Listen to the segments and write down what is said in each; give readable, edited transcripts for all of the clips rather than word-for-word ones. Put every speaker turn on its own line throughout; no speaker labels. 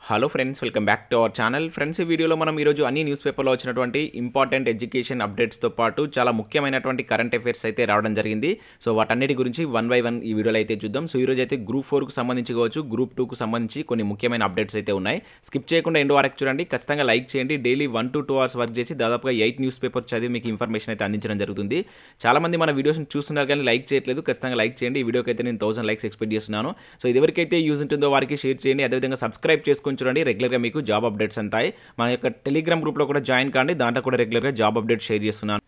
Hello friends, welcome back to our channel. Friends, ఈ వీడియోలో మనం ఈరోజు అన్ని న్యూస్ పేపర్లో వచ్చినటువంటి ఇంపార్టెంట్ ఎడ్యుకేషన్ అప్డేట్స్తో పాటు చాలా ముఖ్యమైనటువంటి కరెంట్ అఫైర్స్ అయితే రావడం జరిగింది. సో వాటన్నిటి గురించి వన్ బై వన్ ఈ వీడియోలో అయితే చూద్దాం. సో ఈరోజు అయితే గ్రూప్ 4కు సంబంధించి కావచ్చు, గ్రూప్ 2కు సంబంధించి కొన్ని ముఖ్యమైన అప్డేట్స్ అయితే ఉన్నాయి. స్కిప్ చేయకుండా ఎండ్ వరకు చూడండి. ఖచ్చితంగా లైక్ చేయండి. డైలీ 1 to 2 hours వర్క్ చేసి దాదాపుగా 8 న్యూస్ పేపర్ చదివి మీకు ఇన్ఫర్మేషన్ అయితే అందించడం జరుగుతుంది. చాలామంది మన వీడియోస్ని చూస్తున్నారు కానీ లైక్ చేయట్లేదు. ఖచ్చితంగా లైక్ చేయండి. ఈ వీడియోకి అయితే నేను 1000 లైక్స్ ఎక్స్పెక్ట్ చేస్తున్నాను. సో ఇది ఎవరికైతే యూజ్ ఉంటుందో వారికి షేర్ చేయండి. అదేవిధంగా సబ్స్క్రైబ్ చేసుకొని చూడండి. రెగ్యులర్గా మీకు జాబ్ అప్డేట్స్ అంతాయి. మన యొక్క టెలిగ్రామ్ గ్రూప్లో కూడా జాయిన్ కాండి. దాంట్లో కూడా రెగ్యులర్గా జాబ్ అప్డేట్స్ షేర్ చేస్తున్నాను.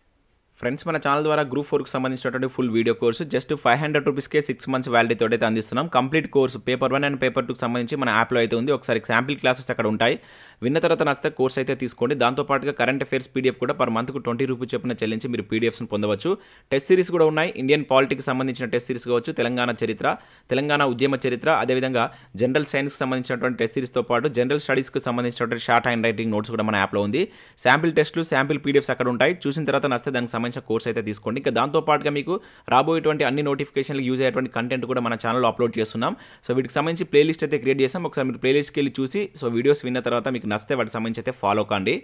ఫ్రెండ్స్, మన ఛానల్ ద్వారా గ్రూప్ 4కు సంబంధించినటువంటి ఫుల్ వీడియో కోర్సు జస్ట్ 500 రూపీస్కే 6 months వ్యాలిడిటీ తోటి అయితే అందిస్తున్నాం. Complete course paper 1 and paper 2కి సంబంధించి మన యాప్లో అయితే ఉంది. ఒకసారి శాంపిల్ క్లాసెస్ అక్కడ ఉంటాయి. విన్న తర్వాత నచ్చితే కోర్స్ అయితే తీసుకోండి. దాంతోపాటుగా కరెంట్ అఫైర్స్ పీడిఎఫ్ కూడా పర్ మంత్కు 20 రూపీస్ చొప్పున చెల్లించి మీరు పీడిఎఫ్స్ని పొందవచ్చు. టెస్ట్ సిరీస్ కూడా ఉన్నాయి. ఇండియన్ పాలిటిక్స్ సంబంధించిన టెస్ట్ సిరీస్ కావచ్చు, తెలంగాణ చరిత్ర, తెలంగాణ ఉద్యమ చరిత్ర, అదేవిధంగా జనరల్ సైన్స్కి సంబంధించినటువంటి టెస్ట్ సిరీస్తో పాటు జనరల్ స్టడీస్కి సంబంధించినటువంటి షార్ట్ హ్యాండ్ రైటింగ్ నోట్స్ కూడా మన యాప్లో ఉంది. శాంపిల్ టెస్టులు, శాంపిల్ పీడిఎఫ్స్ అక్కడ ఉంటాయి. చూసిన తర్వాత నచ్చితే దానికి సంబంధించిన కోర్స్ అయితే తీసుకోండి. ఇంకా దాంతోపాటుగా మీకు రాబోయేటువంటి అన్ని నోటిఫికేషన్లు యూజ్ అయ్యేటువంటి కంటెంట్ కూడా మన ఛానల్లో అప్లోడ్ చేస్తున్నాం. సో వీటికి సంబంధించి ప్లేలిస్ట్ అయితే క్రియేట్ చేసాం. ఒకసారి మీరు ప్లేలిస్ట్కి వెళ్ళి చూసి సో వీడియోస్ విన్న తర్వాత మీకు నచ్చితే వాటికి సంబంధించి అయితే ఫాలో కండి.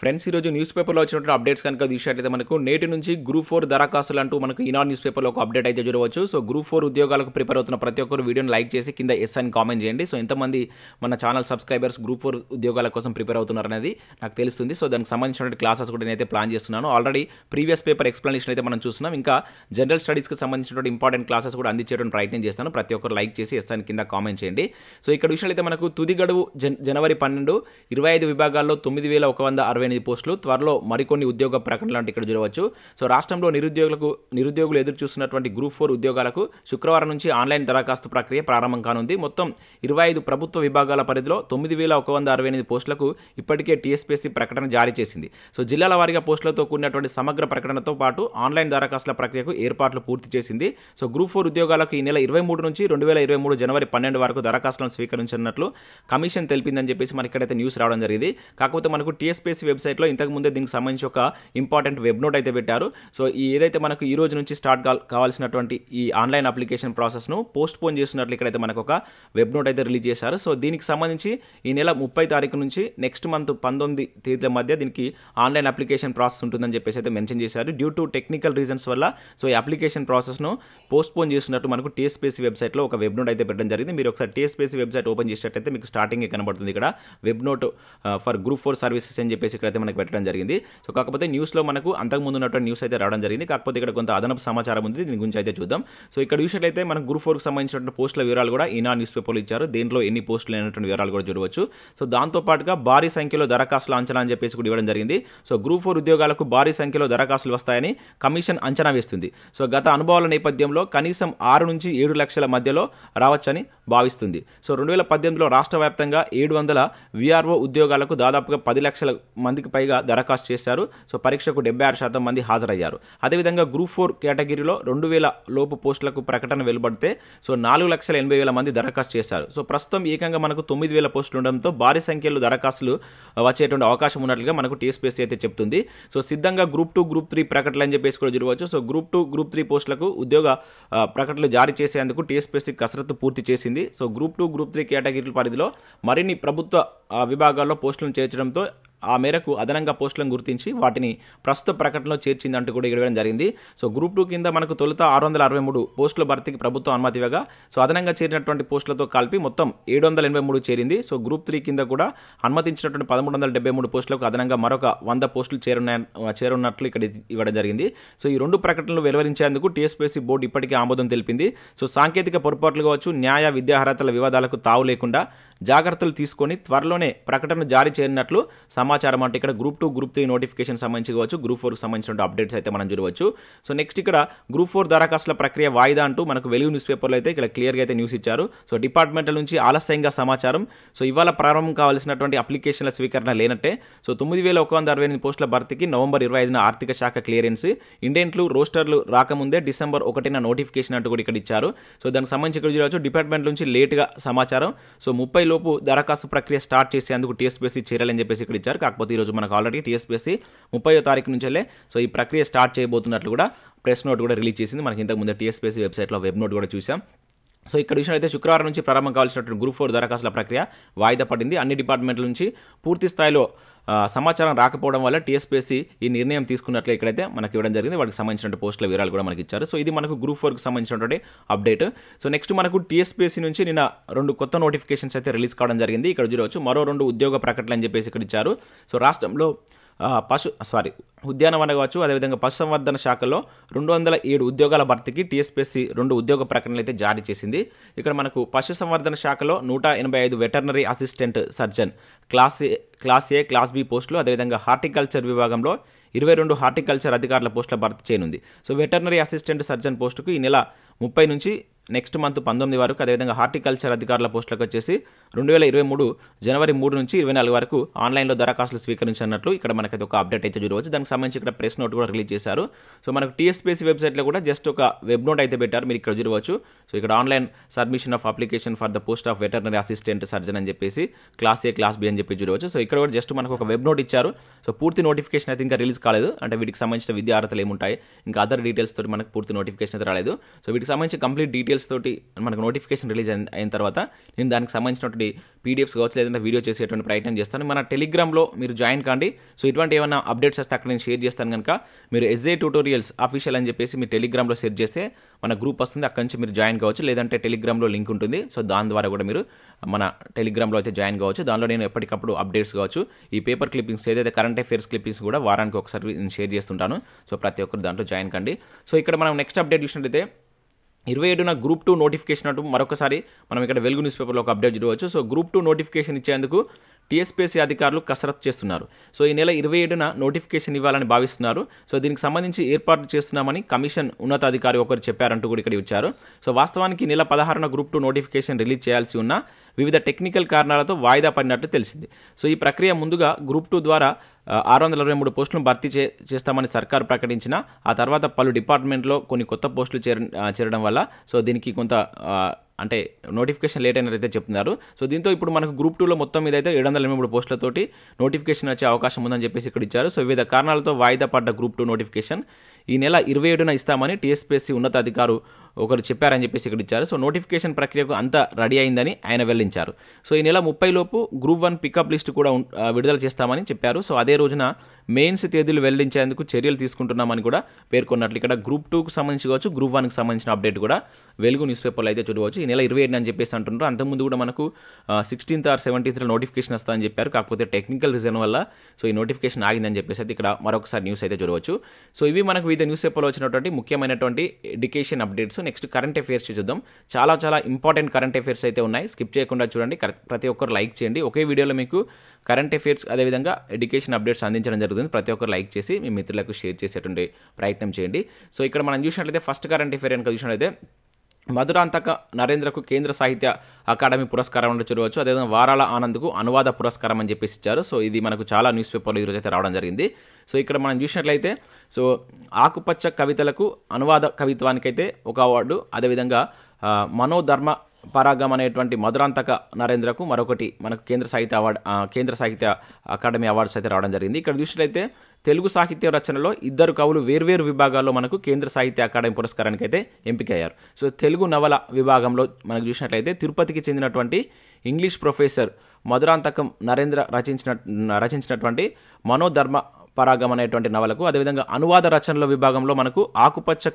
ఫ్రెండ్స్, ఈరోజు న్యూస్ పేపర్లో వచ్చినటువంటి అప్డేట్స్ కనుక చూసినట్లయితే మనకు నేటి నుంచి గ్రూప్ 4 దరఖాస్తులు అంటూ మనకు ఈనాడు న్యూస్ పేపర్లో ఒక అప్డేట్ అయితే చూడవచ్చు. సో గ్రూప్ 4 ఉద్యోగాలకు ప్రిపేర్ అవుతున్న ప్రతి ఒక్కరు వీడియోని లైక్ చేసి కింద ఎస్ అని కామెంట్ చేయండి. సో ఎంతమంది మన ఛానల్ సబ్స్క్రైబర్స్ గ్రూప్ 4 ఉద్యోగాల కోసం ప్రిపేర్ అవుతున్నారు అనేది నాకు తెలుస్తుంది. సో దానికి సంబంధించినటువంటి క్లాసెస్ కూడా నేనైతే ప్లాన్ చేస్తున్నాను. ఆల్రెడీ ప్రీవియస్ పేపర్ ఎక్స్ప్లెనేషన్ అయితే మనం చూస్తున్నాం. ఇంకా జనరల్ స్టడీస్కి సంబంధించినటువంటి ఇంపార్టెంట్ క్లాసెస్ కూడా అందించేటువంటి ప్రయత్నం చేస్తాను. ప్రతి ఒక్కరు లైక్ చేసి ఎస్ అని కింద కామెంట్ చేయండి. సో ఇక్కడ విషయాలు అయితే మనకు తుది గడువు జనవరి 12, 25 విభాగాల్లో 9168 పోస్టులు. త్వరలో మరికొన్ని ఉద్యోగ ప్రకటనలు అంటే ఇక్కడ చూడవచ్చు. సో రాష్ట్రంలో నిరుద్యోగులు ఎదురు చూస్తున్నటువంటి గ్రూప్ 4 ఉద్యోగాలకు శుక్రవారం నుంచి ఆన్లైన్ దరఖాస్తు ప్రక్రియ ప్రారంభం కానుంది. మొత్తం 25 ప్రభుత్వ విభాగాల పరిధిలో 9168 పోస్టులకు ఇప్పటికే TSPSC ప్రకటన జారీ చేసింది. సో జిల్లాల వారీగా పోస్టులతో కూడినటువంటి సమగ్ర ప్రకటనతో పాటు ఆన్లైన్ దరఖాస్తుల ప్రక్రియకు ఏర్పాట్లు పూర్తి చేసింది. సో గ్రూప్ 4 ఉద్యోగాలకు ఈ నెల 23 నుంచి 2023 జనవరి 12 వరకు దరఖాస్తులను స్వీకరించనున్నట్లు కమిషన్ తెలిపిందని చెప్పేసి మనకి ఇక్కడైతే న్యూస్ రావడం జరిగింది. కాకపోతే మనకు TSPSC వెబ్సైట్లో ఇంతకుముందే దీనికి సంబంధించి ఒక ఇంపార్టెంట్ వెబ్ నోట్ అయితే పెట్టారు. సో ఏదైతే మనకు ఈ రోజు నుంచి స్టార్ట్ కావాల్సినటువంటి ఈ ఆన్లైన్ అప్లికేషన్ ప్రాసెస్ను పోస్ట్ పోన్ చేస్తున్నట్లు ఇక్కడైతే మనకు ఒక వెబ్ నోట్ అయితే రిలీజ్ చేశారు. సో దీనికి సంబంధించి ఈ నెల 30 తారీఖు నుంచి నెక్స్ట్ మంత్ 19 తేదీల మధ్య దీనికి ఆన్లైన్ అప్లికేషన్ ప్రాసెస్ ఉంటుందని చెప్పేసి అయితే మెన్షన్ చేశారు. డ్యూ టు టెక్నికల్ రీజన్స్ వల్ల సో ఈ అప్లికేషన్ ప్రాసెస్ను పోస్ట్ పోన్ చేస్తున్నట్టు మనకు TSPSC వెబ్సైట్లో ఒక వెబ్ నోట్ అయితే పెట్టడం జరిగింది. మీరు ఒకసారి TSPSC వెబ్సైట్ ఓపెన్ చేసినట్టయితే మీకు స్టార్టింగ్ కనబడుతుంది. ఇక్కడ web note for group 4 services అని చెప్పేసి ఇక్కడైతే మనకు పెట్టడం జరిగింది. సో కాకపోతే న్యూస్లో మనకు అంతకుముందు ఉన్నటువంటి న్యూస్ అయితే రావడం జరిగింది. కాకపోతే ఇక్కడ కొంత అదనపు సమాచారం ఉంది. దీని గురించి అయితే చూద్దాం. సో ఇక్కడ చూసినట్లయితే మనకు గ్రూప్ 4కి సంబంధించిన పోస్టుల వివరాలు కూడా ఈనాడు న్యూస్ పేపర్లో ఇచ్చారు. దీంట్లో ఎన్ని పోస్టులు అయినటువంటి వివరాలు కూడా చూడవచ్చు. సో దాంతోపాటుగా భారీ సంఖ్యలో దరఖాస్తుల అంచనా అని చెప్పేసి కూడా ఇవ్వడం జరిగింది. సో గ్రూప్ 4 ఉద్యోగాలకు భారీ సంఖ్యలో దరఖాస్తులు వస్తాయని కమిషన్ అంచనా వేస్తుంది. సో గత అనుభవాల నేపథ్యంలో కనీసం 6 నుంచి 7 లక్షల మధ్యలో రావచ్చని భావిస్తుంది. సో 2018లో రాష్ట్ర వ్యాప్తంగా 700 VRO ఉద్యోగాలకు దాదాపుగా 10 లక్షల మందికి పైగా దరఖాస్తు చేశారు. సో పరీక్షకు 76% మంది హాజరయ్యారు. అదేవిధంగా గ్రూప్ 4 కేటగిరీలో 2000 లోపు పోస్టులకు ప్రకటన వెలువడితే సో 4,80,000 మంది దరఖాస్తు చేశారు. సో ప్రస్తుతం ఏకంగా మనకు 9,000 పోస్టులు ఉండడంతో భారీ సంఖ్యలో దరఖాస్తులు వచ్చేటువంటి అవకాశం ఉన్నట్లుగా మనకు TSPSC అయితే చెప్తుంది. సో సిద్ధంగా గ్రూప్ 2, గ్రూప్ 3 ప్రకటనలు అని చెప్పేసి కూడా చూడవచ్చు. సో గ్రూప్ 2, గ్రూప్ 3 పోస్టులకు ఉద్యోగ ప్రకటనలు జారీ చేసేందుకు TSPSC కసరత్తు పూర్తి చేసింది. సో గ్రూప్ 2, గ్రూప్ 3 కేటగిరీల పరిధిలో మరిన్ని ప్రభుత్వ విభాగాల్లో పోస్టులను చేర్చడంతో ఆ మేరకు అదనంగా పోస్టులను గుర్తించి వాటిని ప్రస్తుత ప్రకటనలో చేర్చిందంటూ కూడా ఇవ్వడం జరిగింది. సో గ్రూప్ 2 కింద మనకు తొలుత 663 పోస్టుల భర్తీకి ప్రభుత్వం అనుమతి ఇవ్వగా సో అదనంగా చేరినటువంటి పోస్టులతో కలిపి మొత్తం 783 చేరింది. సో గ్రూప్ 3 కింద కూడా అనుమతించినటువంటి 1373 పోస్టులకు అదనంగా మరొక 100 పోస్టులు చేరున్నట్లు ఇక్కడ ఇవ్వడం జరిగింది. సో ఈ 2 ప్రకటనలు వెలువరించేందుకు TSPSC బోర్డు ఇప్పటికే ఆమోదం తెలిపింది. సో సాంకేతిక పొరపాట్లు కావచ్చు, న్యాయ విద్యార్హతల వివాదాలకు తావు లేకుండా జాగ్రత్తలు తీసుకొని త్వరలోనే ప్రకటన జారీ చేయనున్నట్లు సమాచారం. అంటే ఇక్కడ గ్రూప్ 2, గ్రూప్ 3 నోటిఫికేషన్ సంబంధించి కావచ్చు, గ్రూప్ 4కి సంబంధించిన అప్డేట్స్ అయితే మనం చూడవచ్చు. సో నెక్స్ట్ ఇక్కడ గ్రూప్ 4 దరఖాస్తుల ప్రక్రియ వాయిదా అంటూ మనకు వెలుగు న్యూస్ పేపర్లో అయితే ఇక్కడ క్లియర్గా అయితే న్యూస్ ఇచ్చారు. సో డిపార్ట్మెంట్ల నుంచి ఆలస్యంగా సమాచారం. సో ఇవాళ ప్రారంభం కావాల్సినటువంటి అప్లికేషన్ల స్వీకరణ లేనట్టే. సో 9168 పోస్టుల భర్తీకి నవంబర్ 25న ఆర్థిక శాఖ క్లియరెన్స్. ఇండెంట్లు, రోస్టర్లు రాకముందే డిసెంబర్ 1న నోటిఫికేషన్ అంటూ కూడా ఇక్కడ ఇచ్చారు. సో దానికి సంబంధించి ఇక్కడ చూడవచ్చు డిపార్ట్మెంట్ నుంచి లేట్గా సమాచారం. సో 30 లోపు దరఖాస్తు ప్రక్రియ స్టార్ట్ చేసేందుకు TSPSC చేరాలని చెప్పేసి ఇక్కడ ఇచ్చారు. కాకపోతే ఈరోజు మనకు ఆల్రెడీ TSPSC 30వ తారీఖు నుంచెల్లే సో ఈ ప్రక్రియ స్టార్ట్ చేయబోతున్నట్లు కూడా ప్రెస్ నోట్ కూడా రిలీజ్ చేసింది. మనకి ఇంతకు ముందు TSPSC వెబ్సైట్లో వెబ్ నోట్ కూడా చూసాం. సో ఇక్కడ చూసినట్లయితే శుక్రవారం నుంచి ప్రారంభం కావాల్సినటువంటి గ్రూప్ 4 దరఖాస్తుల ప్రక్రియ వాయిదా పడింది. అన్ని డిపార్ట్మెంట్ల నుంచి పూర్తి స్థాయిలో సమాచారం రాకపోవడం వల్ల TSPSC ఈ నిర్ణయం తీసుకున్నట్లు ఇక్కడైతే మనకి ఇవ్వడం జరిగింది. వాటికి సంబంధించిన పోస్టుల వివరాలు కూడా మనకి ఇచ్చారు. సో ఇది మనకు గ్రూప్ 4కి సంబంధించినటువంటి అప్డేట్. సో నెక్స్ట్ మనకు TSPSC నుంచి నిన్న 2 కొత్త నోటిఫికేషన్స్ అయితే రిలీజ్ కావడం జరిగింది. ఇక్కడ చూడవచ్చు మరో 2 ఉద్యోగ ప్రకటనలు అని చెప్పేసి ఇక్కడ ఇచ్చారు. సో రాష్ట్రంలో ఉద్యానవన కావచ్చు, అదేవిధంగా పశుసంవర్ధన శాఖలో 207 ఉద్యోగాల భర్తీకి TSPSC 2 ఉద్యోగ ప్రకటనలు అయితే జారీ చేసింది. ఇక్కడ మనకు పశుసంవర్ధన శాఖలో 185 వెటర్నరీ అసిస్టెంట్ సర్జన్ క్లాస్ ఏ, క్లాస్ బి పోస్టులు, అదేవిధంగా హార్టికల్చర్ విభాగంలో 22 హార్టికల్చర్ అధికారుల పోస్టుల భర్తీ చేయనుంది. సో వెటర్నరీ అసిస్టెంట్ సర్జన్ పోస్టుకు ఈ నెల 30 నుంచి నెక్స్ట్ మంత్ 19 వరకు, అదేవిధంగా హార్టికల్చర్ అధికారుల పోస్టులకు వచ్చేసి 2023 జనవరి 3 నుంచి 24 వరకు ఆన్లైన్లో దరఖాస్తులు స్వీకరించినట్లు ఇక్కడ మనకైతే ఒక అప్డేట్ అయితే చూడవచ్చు. దానికి సంబంధించి ఇక్కడ ప్రెస్ నోట్ కూడా రిలీజ్ చేశారు. సో మనకు TSPSC వెబ్సైట్లో కూడా జస్ట్ ఒక వెబ్ నోట్ అయితే పెట్టారు, మీరు ఇక్కడ చూడవచ్చు. సో ఇక్కడ online submission of application for the post of veterinary assistant surgeon అని చెప్పేసి క్లాస్ ఏ, క్లాస్ బి అని చెప్పి చూడవచ్చు. సో ఇక్కడ కూడా జస్ట్ మనకు ఒక వెబ్ నోట్ ఇచ్చారు. సో పూర్తి నోటిఫికేషన్ అయితే ఇంకా రిలీజ్ కాలేదు, అంటే వీటికి సంబంధించిన విద్యా అర్హతలు ఏముంటాయి, ఇంకా అదర్ డీటెయిల్స్ తోటి మనకు పూర్తి నోటిఫికేషన్ అయితే రాలేదు. సో వీటికి సంబంధించి కంప్లీట్ డీటెయిల్స్ తోటి మనకు నోటిఫికేషన్ రిలీజ్ అయిన తర్వాత నేను దానికి సంబంధించినటువంటి PDFs కావచ్చు, లేదంటే వీడియో చేసేటువంటి ప్రయత్నం చేస్తాను. మన టెలిగ్రామ్లో మీరు జాయిన్ కాండి. సో ఇటువంటి ఏమైనా అప్డేట్స్ వస్తే అక్కడ నేను షేర్ చేస్తాను కనుక మీరు SJTutorials అఫీషియల్ అని చెప్పేసి మీరు టెలిగ్రామ్లో షేర్ చేస్తే మన గ్రూప్ వస్తుంది, అక్కడి నుంచి మీరు జాయిన్ కావచ్చు. లేదంటే టెలిగ్రామ్లో లింక్ ఉంటుంది, సో దాని ద్వారా కూడా మీరు మన టెలిగ్రామ్లో అయితే జాయిన్ కావచ్చు. దానిలో నేను ఎప్పటికప్పుడు అప్డేట్స్ కావచ్చు, ఈ పేపర్ క్లిప్పింగ్స్ ఏదైతే కరెంట్ అఫైర్స్ క్లిప్పింగ్స్ కూడా వారానికి ఒకసారి నేను షేర్ చేస్తుంటాను. సో ప్రతి ఒక్కరు దాంట్లో జాయిన్ కండి. సో ఇక్కడ మనం నెక్స్ట్ అప్డేట్ చూసినట్లయితే 27న గ్రూప్ 2 నోటిఫికేషన్ అంటూ మరొకసారి మనం ఇక్కడ వెలుగు న్యూస్ పేపర్లో ఒక అప్డేట్ చూడవచ్చు. సో గ్రూప్ 2 నోటిఫికేషన్ ఇచ్చేందుకు TSPSC అధికారులు కసరత్తు చేస్తున్నారు. సో ఈ నెల 27న నోటిఫికేషన్ ఇవ్వాలని భావిస్తున్నారు. సో దీనికి సంబంధించి ఏర్పాట్లు చేస్తున్నామని కమిషన్ ఉన్నతాధికారి ఒకరు చెప్పారంటూ కూడా ఇక్కడ ఇచ్చారు. సో వాస్తవానికి నెల 16న గ్రూప్ 2 నోటిఫికేషన్ రిలీజ్ చేయాల్సి ఉన్న వివిధ టెక్నికల్ కారణాలతో వాయిదా పడినట్లు తెలిసింది. సో ఈ ప్రక్రియ ముందుగా గ్రూప్ 2 ద్వారా 623 పోస్టులను భర్తీ చేస్తామని సర్కారు ప్రకటించిన ఆ తర్వాత పలు డిపార్ట్మెంట్లో కొన్ని కొత్త పోస్టులు చేరడం వల్ల సో దీనికి కొంత అంటే నోటిఫికేషన్ లేట్ అయినట్లయితే చెప్తున్నారు. సో దీంతో ఇప్పుడు మనకు గ్రూప్ 2లో మొత్తం మీద అయితే 783 పోస్టులతోటి నోటిఫికేషన్ వచ్చే అవకాశం ఉందని చెప్పేసి ఇక్కడ ఇచ్చారు. సో వివిధ కారణాలతో వాయిదా పడ్డ గ్రూప్ 2 నోటిఫికేషన్ ఈ నెల 27న ఇస్తామని TSPSC ఉన్నతాధికారు ఒకరు చెప్పారని చెప్పేసి ఇక్కడ ఇచ్చారు. సో నోటిఫికేషన్ ప్రక్రియకు అంతా రెడీ అయిందని ఆయన వెల్లడించారు. సో ఈ నెల 30 లోపు గ్రూప్ 1 పికప్ లిస్ట్ కూడా విడుదల చేస్తామని చెప్పారు. సో అదే రోజున మెయిన్స్ తేదీలు వెల్లడించేందుకు చర్యలు తీసుకుంటున్నామని కూడా పేర్కొన్నట్లు ఇక్కడ గ్రూప్ 2కు సంబంధించి కావచ్చు, గ్రూప్ 1కి సంబంధించిన అప్డేట్ కూడా వెలుగు న్యూస్ పేపర్లో అయితే చూడవచ్చు. ఈ నెల 27 అని చెప్పేసి అంటున్నారు. అంతకుముందు కూడా మనకు 16th or 17th నోటిఫికేషన్ వస్తుందని చెప్పారు. కాకపోతే టెక్నికల్ రీజన్ వల్ల సో ఈ నోటిఫికేషన్ ఆగిందని చెప్పేసి అయితే ఇక్కడ మరొకసారి న్యూస్ అయితే చూడవచ్చు. సో ఇవి మనకు వివిధ న్యూస్ పేపర్లో వచ్చినటువంటి ముఖ్యమైనటువంటి education updates. Next current affairs చూద్దాం. చాలా ఇంపార్టెంట్ కరెంట్ అఫైర్స్ అయితే ఉన్నాయి, స్కిప్ చేయకుండా చూడండి. ప్రతి ఒక్కరు లైక్ చేయండి. ఒకే వీడియోలో మీకు కరెంట్ అఫైర్స్ అదేవిధంగా ఎడ్యుకేషన్ అప్డేట్స్ అందించడం జరుగుతుంది. ప్రతి ఒక్కరు లైక్ చేసి మీ మిత్రులకు షేర్ చేసేటువంటి ప్రయత్నం చేయండి. సో ఇక్కడ మనం చూసినట్లయితే ఫస్ట్ కరెంట్ అఫైర్ కనుక చూసినట్లయితే మధురాంతక నరేంద్రకు కేంద్ర సాహిత్య అకాడమీ పురస్కారం అంటే చూడవచ్చు. అదేవిధంగా వారాల ఆనంద్కు అనువాద పురస్కారం అని చెప్పేసి ఇచ్చారు. సో ఇది మనకు చాలా న్యూస్ పేపర్లో ఈరోజు అయితే రావడం జరిగింది. సో ఇక్కడ మనం చూసినట్లయితే సో ఆకుపచ్చ కవితలకు అనువాద కవిత్వానికైతే ఒక అవార్డు, అదేవిధంగా మనోధర్మ పరాగం అనేటువంటి మధురాంతక నరేంద్రకు మరొకటి మనకు కేంద్ర సాహిత్య అకాడమీ అవార్డ్స్ అయితే రావడం జరిగింది. ఇక్కడ చూసినట్లయితే తెలుగు సాహిత్య రచనలో ఇద్దరు కవులు వేర్వేరు విభాగాల్లో మనకు కేంద్ర సాహిత్య అకాడమీ పురస్కారానికి అయితే ఎంపికయ్యారు. సో తెలుగు నవల విభాగంలో మనకు చూసినట్లయితే తిరుపతికి చెందినటువంటి ఇంగ్లీష్ ప్రొఫెసర్ మధురాంతకం నరేంద్ర రచించినటువంటి మనోధర్మ పరాగం అనేటువంటి నవలకు, అదేవిధంగా అనువాద రచనల విభాగంలో మనకు ఆకుపచ్చ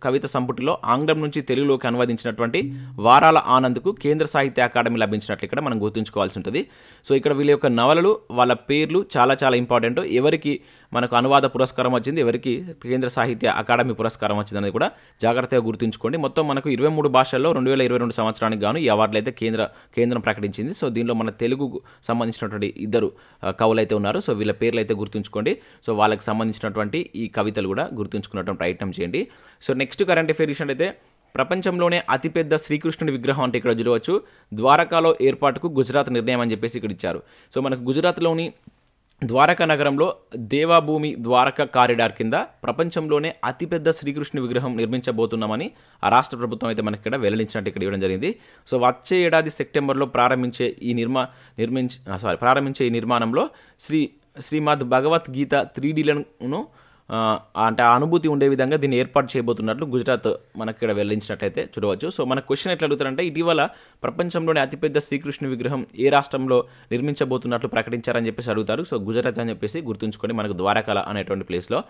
కవిత సంపుటిలో ఆంగ్లం నుంచి తెలుగులోకి అనువదించినటువంటి వారాల ఆనంద్కు కేంద్ర సాహిత్య అకాడమీ లభించినట్లు ఇక్కడ మనం గుర్తుంచుకోవాల్సి ఉంటుంది. సో ఇక్కడ వీళ్ళ యొక్క నవలలు, వాళ్ళ పేర్లు చాలా ఇంపార్టెంట్. ఎవరికి మనకు అనువాద పురస్కారం వచ్చింది, ఎవరికి కేంద్ర సాహిత్య అకాడమీ పురస్కారం వచ్చింది అనేది కూడా జాగ్రత్తగా గుర్తుంచుకోండి. మొత్తం మనకు 23 భాషల్లో 2022 సంవత్సరానికి గాను ఈ అవార్డులు అయితే కేంద్రం ప్రకటించింది. సో దీనిలో మన తెలుగుకు సంబంధించినటువంటి ఇద్దరు కవులు అయితే ఉన్నారు. సో వీళ్ళ పేర్లు అయితే గుర్తుంచుకోండి. సో వాళ్ళకి సంబంధించినటువంటి ఈ కవితలు కూడా గుర్తుంచుకున్నటువంటి ప్రయత్నం చేయండి. సో నెక్స్ట్ కరెంట్ అఫైర్ విషయం అయితే ప్రపంచంలోనే అతిపెద్ద శ్రీకృష్ణుడి విగ్రహం అంటే ఇక్కడ చూడవచ్చు ద్వారకాలో ఏర్పాటుకు గుజరాత్ నిర్ణయం అని చెప్పేసి ఇక్కడ ఇచ్చారు. సో మనకు గుజరాత్లోని ద్వారకా నగరంలో దేవాభూమి ద్వారకా కారిడార్ కింద ప్రపంచంలోనే అతిపెద్ద శ్రీకృష్ణుడి విగ్రహం నిర్మించబోతున్నామని ఆ రాష్ట్ర ప్రభుత్వం అయితే మనకి ఇక్కడ వెల్లడించినట్టు ఇక్కడ ఇవ్వడం జరిగింది. సో వచ్చే ఏడాది సెప్టెంబర్లో ప్రారంభించే ఈ నిర్మాణంలో శ్రీమద్ భగవద్గీత 3Dలను అంటే ఆ అనుభూతి ఉండే విధంగా దీన్ని ఏర్పాటు చేయబోతున్నట్లు గుజరాత్ మనకి ఇక్కడ వెల్లడించినట్లయితే చూడవచ్చు. సో మన క్వశ్చన్ ఎట్లా అడుగుతారంటే, ఇటీవల ప్రపంచంలోని అతిపెద్ద శ్రీకృష్ణ విగ్రహం ఏ రాష్ట్రంలో నిర్మించబోతున్నట్లు ప్రకటించారని చెప్పేసి అడుగుతారు. సో గుజరాత్ అని చెప్పేసి గుర్తుంచుకొని మనకు ద్వారకాల అనేటువంటి ప్లేస్లో.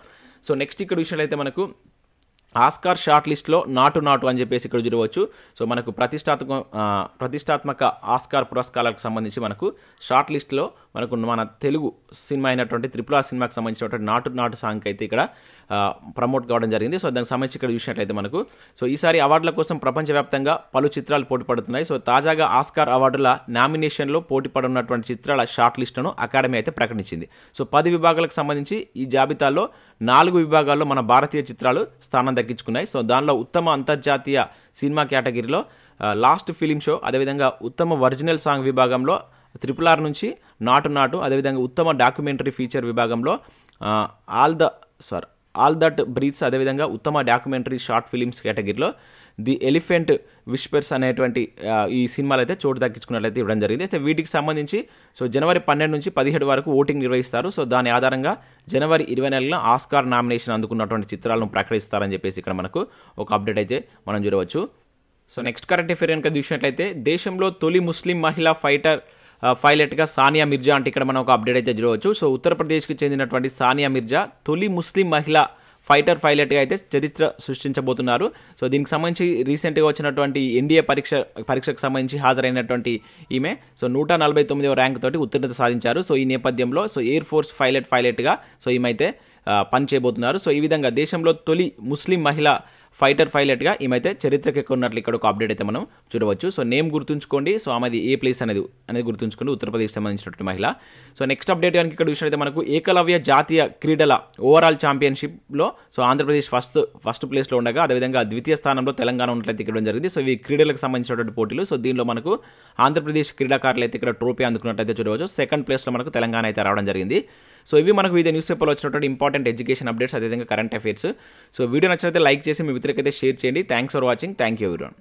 సో నెక్స్ట్ ఇక్కడ విషయాలు అయితే మనకు ఆస్కార్ షార్ట్ లిస్ట్లో నాటు అని చెప్పేసి ఇక్కడ చూడవచ్చు. సో మనకు ప్రతిష్టాత్మక ఆస్కార్ పురస్కారాలకు సంబంధించి మనకు షార్ట్ లిస్ట్లో మనకు మన తెలుగు సినిమా అయినటువంటి RRR సినిమాకి సంబంధించినటువంటి నాటు సాంగ్ అయితే ఇక్కడ ప్రమోట్ కావడం జరిగింది. సో దానికి సంబంధించి ఇక్కడ చూసినట్లయితే మనకు సో ఈసారి అవార్డుల కోసం ప్రపంచవ్యాప్తంగా పలు చిత్రాలు పోటీ పడుతున్నాయి. సో తాజాగా ఆస్కార్ అవార్డుల నామినేషన్లో పోటీ పడున్నటువంటి చిత్రాల షార్ట్ లిస్టును అకాడమీ అయితే ప్రకటించింది. సో 10 విభాగాలకు సంబంధించి ఈ జాబితాలో 4 విభాగాల్లో మన భారతీయ చిత్రాలు స్థానం దక్కించుకున్నాయి. సో దానిలో ఉత్తమ అంతర్జాతీయ సినిమా కేటగిరీలో లాస్ట్ ఫిలిం షో, అదేవిధంగా ఉత్తమ ఒరిజినల్ సాంగ్ విభాగంలో RRR నుంచి నాటు, అదేవిధంగా ఉత్తమ డాక్యుమెంటరీ ఫీచర్ విభాగంలో ఆల్ దట్ బ్రీత్స్, అదేవిధంగా ఉత్తమ డాక్యుమెంటరీ షార్ట్ ఫిలిమ్స్ కేటగిరీలో ది ఎలిఫెంట్ విస్పర్స్ అనేటువంటి ఈ సినిమాలు అయితే చోటు దక్కించుకున్నట్లయితే ఇవ్వడం జరిగింది. అయితే వీటికి సంబంధించి సో జనవరి 12 నుంచి 17 వరకు ఓటింగ్ నిర్వహిస్తారు. సో దాని ఆధారంగా జనవరి 24న ఆస్కార్ నామినేషన్ అందుకున్నటువంటి చిత్రాలను ప్రకటిస్తారని చెప్పేసి ఇక్కడ మనకు ఒక అప్డేట్ అయితే మనం చూడవచ్చు. సో నెక్స్ట్ కరెంట్ అఫైర్ కనుక చూసినట్లయితే, దేశంలో తొలి ముస్లిం మహిళా పైలట్గా సానియా మిర్జా అంటే ఇక్కడ మనం ఒక అప్డేట్ అయితే చూడవచ్చు. సో ఉత్తరప్రదేశ్కి చెందినటువంటి సానియా మిర్జా తొలి ముస్లిం మహిళా పైలట్గా అయితే చరిత్ర సృష్టించబోతున్నారు. సో దీనికి సంబంధించి రీసెంట్గా వచ్చినటువంటి ఎన్డీఏ పరీక్షకు సంబంధించి హాజరైనటువంటి ఈమె సో 149వ ర్యాంక్ తోటి ఉత్తీర్ణత సాధించారు. సో ఈ నేపథ్యంలో సో ఎయిర్ ఫోర్స్ పైలట్గా సో ఈమె అయితే పని చేయబోతున్నారు. సో ఈ విధంగా దేశంలో తొలి ముస్లిం మహిళా పైలట్గా ఈమైతే చరిత్రకి ఎక్కున్నట్లు ఇక్కడ ఒక అప్డేట్ అయితే మనం చూడవచ్చు. సో నేమ్ గుర్తుంచుకోండి. సో ఆమెది ఏ ప్లేస్ అనేది గుర్తుంచుకోండి, ఉత్తరప్రదేశ్ సంబంధించినటువంటి మహిళ. సో నెక్స్ట్ అప్డేట్ కనుక ఇక్కడ చూసినట్లయితే మనకు ఏకలవ్య జాతీయ క్రీడల ఓవరాల్ ఛాంపియన్షిప్లో సో ఆంధ్రప్రదేశ్ ఫస్ట్ ప్లేస్లో ఉండగా, అదేవిధంగా ద్వితీయ స్థానంలో తెలంగాణ ఉన్నట్లయితే ఇక్కడ జరిగింది. సో ఇవి క్రీడలకు సంబంధించినటువంటి పోటీలు. సో దీనిలో మనకు ఆంధ్రప్రదేశ్ క్రీడాకారులు అయితే ఇక్కడ ట్రోఫీ అందుకున్నట్లయితే చూడవచ్చు. సెకండ్ ప్లేస్లో మనకు తెలంగాణ అయితే రావడం జరిగింది. సో ఇవి మనకు వివిధ న్యూస్ పేపర్లో వచ్చినటువంటి ఇంపార్టెంట్ ఎడ్యుకేషన్ అప్డేట్స్, అదేవిధంగా కరెంట్ అఫైర్స్. సో వీడియో నచ్చినట్లయితే లైక్ చేసి మీ మిత్రులకైతే షేర్ చేయండి. Thanks for watching. Thank you everyone.